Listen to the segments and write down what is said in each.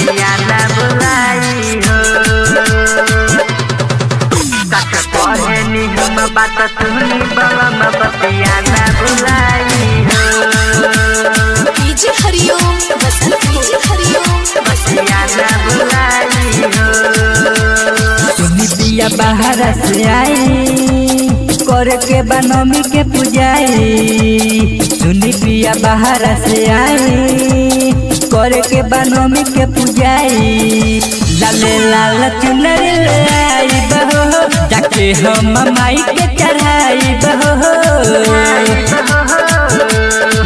बतिया ना बुलाई हो। सच कहनी हम बात सुनी बलम बतिया ना बुलाई हो। डीजे हरिओम बसंत डीजे हरिओम बतिया ना बुलाई हो। सुनी पिया बाहर से आई करके बनमी के पूजाई। सुनी पिया बाहर से आई करके बनमी के पूजाई। लाले लाल चुनरी ले आई बहो जाके हम माई के चढ़ाई बहो।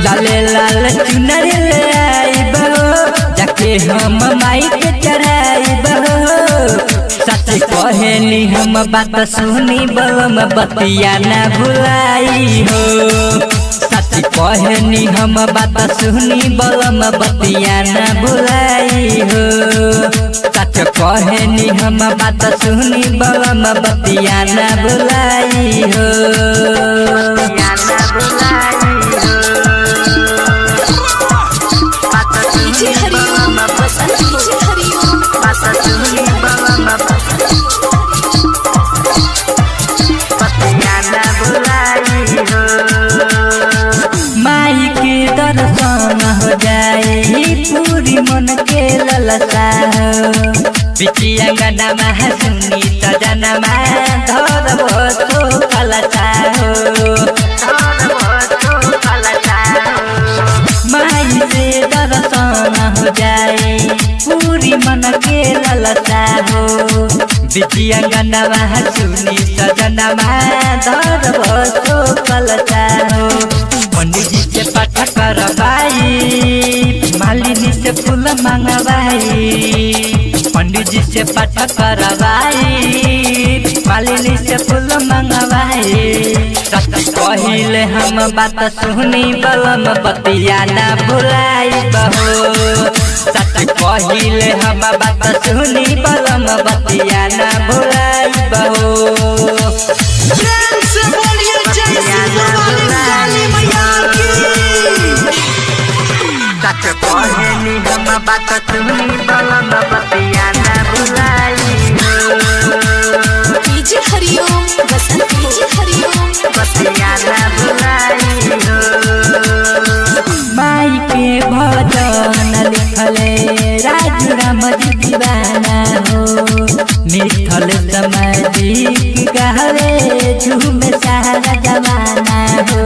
लाले लाल चुनरी ले आई बहो जाके हम माई के चढ़ाई बहो। सच कहनी हम बात सुनी बलम बतिया ना भुलाई हो। सच कहनी हम बात सुनी बलम बतिया ना भुलाई हो। सच कहनी हम बात सुनी बलम बतिया ना भुलाई हो। बतिया ना बुलाई हो। बात डीजे सुनी हरिओम बलम बसंत डीजे हरिओम बात सुनी बलम बतिया ना बुलाई हो। माई के दर्शन हो जाए पूरी मन के ललसा हो। बिटिया गना मह सुनी सजना मह धरबो तो कलसा हो। माई से दर्शन हो जाए पूरी मन के ललसा हो। बिटिया गना मह सुनी सजना मह धरबो तो कलसा हो। पंडित जी से पाठ करवाई मालिनी से फूल मंगवाई। पंडित जी से पाठ करवाई मालिनी से फूल मंगवाई। सच कहिले हम बात सुनी बलम बतिया ना भुलाई बहो। सच कहिले हम बात सुनी बलम बतिया ना भुलाई बहो। प्रेम से बोलिए जय श्री काली मैया की। सच कहनी हम बात सुनी बलम बतिया ना बुलाई हो। डीजे हरिओम बसंत डीजे हरिओम बतिया ना बुलाई हो। माई के भजन लिखले राजू राम जी दीवाना हो। मिथल समाजिक गहरे झूम सारा जमाना हो।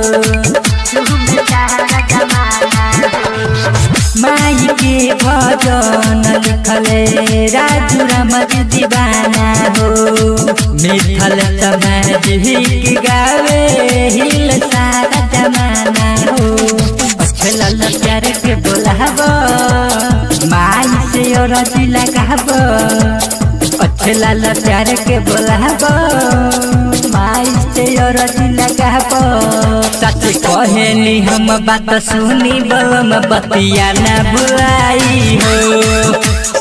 झूम सारा जमाना हो। माई के भजन लिखले राजू राम जी दीवाना हो। मिथल समाजिक गावे हिल सारा जमाना हो। लाल प्यार के बोलाबो माई से और दिला कहबो। अच्छे लाल प्यार के बोलाबो माई से और दिला कहबो। सच कहनी हम बात सुनी बलम बतिया ना भुलाई हो।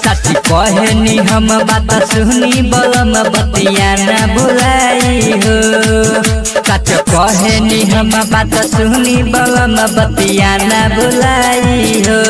सच कहनी हम बात सुनी बलम बतिया ना भुलाई हो। सच कहनी हम बात सुनी बलम बतिया ना भुलाई हो।